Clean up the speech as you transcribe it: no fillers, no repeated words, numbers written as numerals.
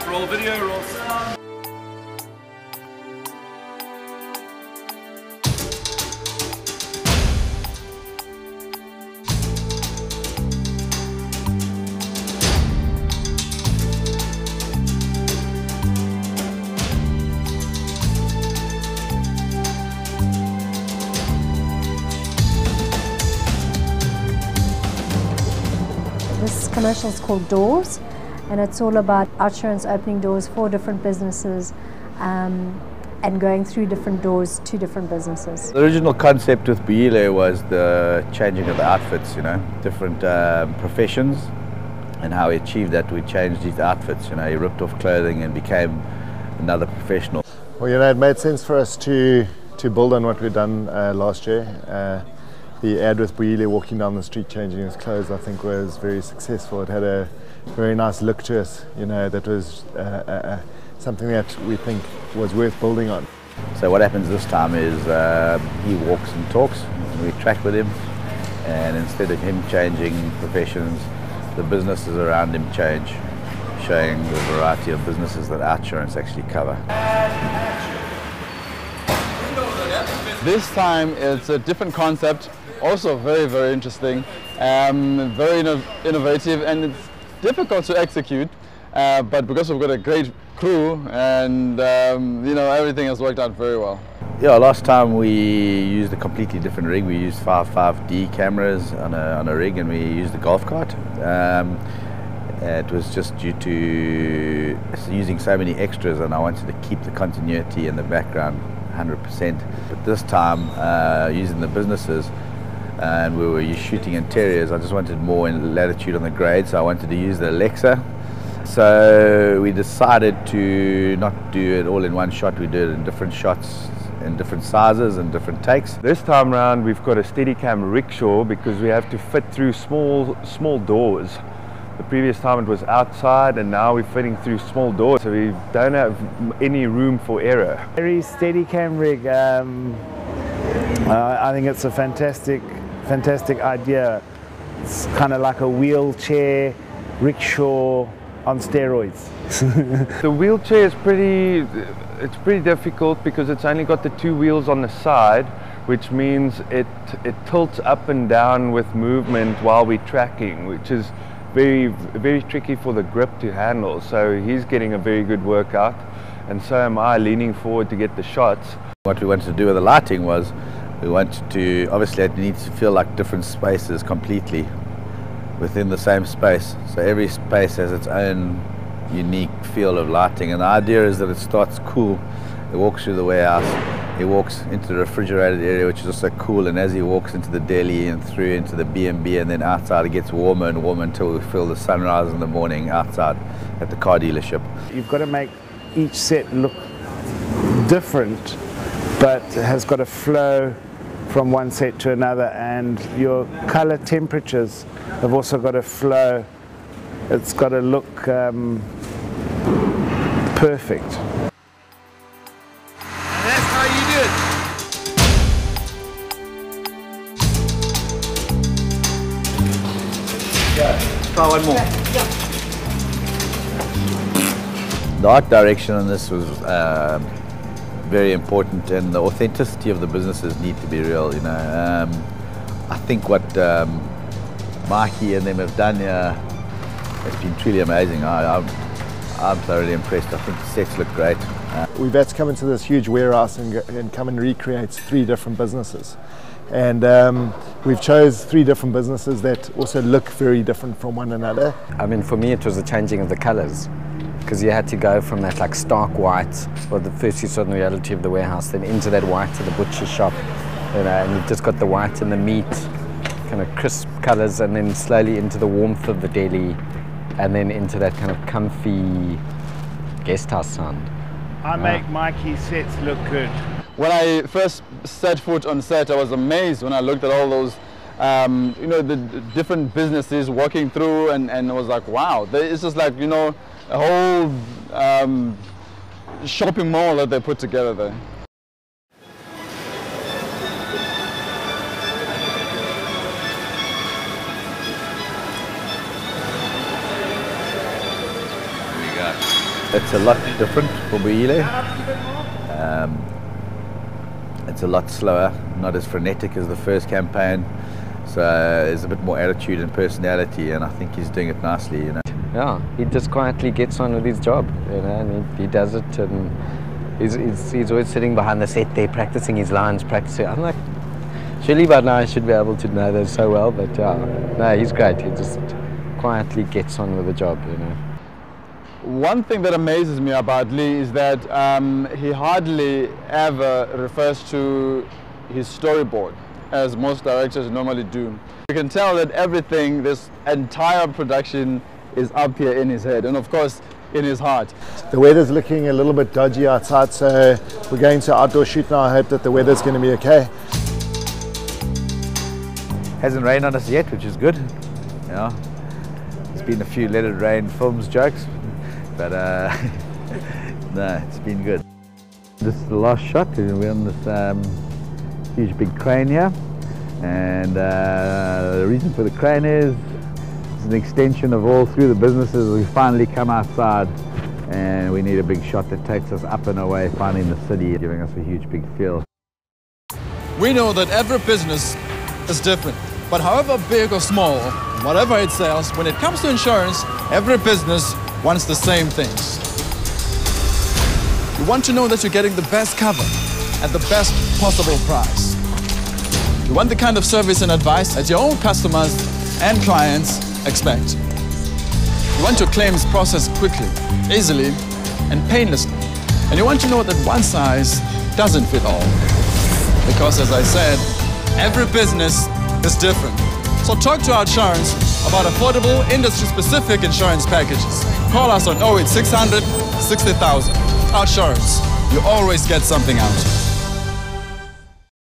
roll video, roll sound. This commercial is called Doors, and it's all about OutSurance opening doors for different businesses and going through different doors to different businesses. The original concept with Buile was the changing of the outfits, you know, different professions, and how we achieved that. We changed his outfits, you know, he ripped off clothing and became another professional. Well, you know, it made sense for us to build on what we'd done last year. The ad with Buile walking down the street changing his clothes, I think, was very successful. It had a very nice look to us, you know, that was something that we think was worth building on. So what happens this time is he walks and talks, and we track with him, and instead of him changing professions, the businesses around him change, showing the variety of businesses that OutSurance actually cover. This time it's a different concept, also very, very interesting, very innovative, and it's difficult to execute, but because we've got a great crew and you know, everything has worked out very well. Yeah, last time we used a completely different rig. We used 5.5D cameras on a rig, and we used a golf cart. It was just due to using so many extras, and I wanted to keep the continuity in the background 100%. But this time, using the businesses, and we were shooting interiors, I just wanted more in latitude on the grade, so I wanted to use the Alexa. So we decided to not do it all in one shot. We did it in different shots, in different sizes and different takes. This time around we've got a Steadicam rickshaw because we have to fit through small doors. The previous time it was outside, and now we're fitting through small doors, so we don't have any room for error. Very Steadicam rig. I think it's a fantastic idea. It's kind of like a wheelchair rickshaw on steroids. The wheelchair is pretty difficult because it's only got the two wheels on the side, which means it tilts up and down with movement while we're tracking, which is very tricky for the grip to handle. So he's getting a very good workout, and so am I, leaning forward to get the shots. What we wanted to do with the lighting was we wanted to, obviously it needs to feel like different spaces completely within the same space. So every space has its own unique feel of lighting, and the idea is that it starts cool, it walks through the warehouse, he walks into the refrigerated area, which is also cool, and as he walks into the deli and through into the B&B and then outside, it gets warmer and warmer until we feel the sunrise in the morning outside at the car dealership. You've got to make each set look different, but has got a flow from one set to another, and your color temperatures have also got a flow. It's got to look perfect. And that's how you do it. Yeah, try one more. The art direction on this was very important, and the authenticity of the businesses need to be real, you know. I think what Mikey and them have done here has been truly amazing. I'm thoroughly impressed. I think the sets look great. We've had to come into this huge warehouse and come and recreate 3 different businesses. And we've chose 3 different businesses that also look very different from one another. I mean, for me it was the changing of the colors, because you had to go from that like stark white, or the first you saw in the reality of the warehouse, then into that white to the butcher shop, you know, and you've just got the white and the meat, kind of crisp colors, and then slowly into the warmth of the deli, and then into that kind of comfy guest house sound. I make Mikey's sets look good. When I first set foot on set, I was amazed when I looked at all those you know, the different businesses walking through, and I was like, wow, it's just like, you know, a whole shopping mall that they put together there. There we go. It's a lot different for Buile. It's a lot slower, not as frenetic as the first campaign. So there's a bit more attitude and personality, and I think he's doing it nicely, you know. Yeah, he just quietly gets on with his job, you know, and he does it, and he's always sitting behind the set there practicing his lines, I'm like, surely by now I should be able to know those so well, but no, he's great. He just quietly gets on with the job, you know. One thing that amazes me about Lee is that he hardly ever refers to his storyboard, as most directors normally do. You can tell that everything, this entire production, is up here in his head, and of course in his heart. The weather's looking a little bit dodgy outside, so we're going to outdoor shoot now. I hope that the weather's going to be okay. Hasn't rained on us yet, which is good. Yeah, there's been a few let it rain films jokes, but no, it's been good. This is the last shot. We're on this huge big crane here, and the reason for the crane is it's an extension of all through the businesses. We finally come outside, and we need a big shot that takes us up and away, finding the city, giving us a huge big feel. We know that every business is different, but however big or small, whatever it sells, when it comes to insurance, every business wants the same things. You want to know that you're getting the best cover at the best possible price. You want the kind of service and advice that your own customers and clients expect. You want your claims processed quickly, easily, and painlessly. And you want to know that one size doesn't fit all. Because as I said, every business is different. So talk to OutSurance about affordable, industry-specific insurance packages. Call us on 08600 60,000. OutSurance, you always get something out.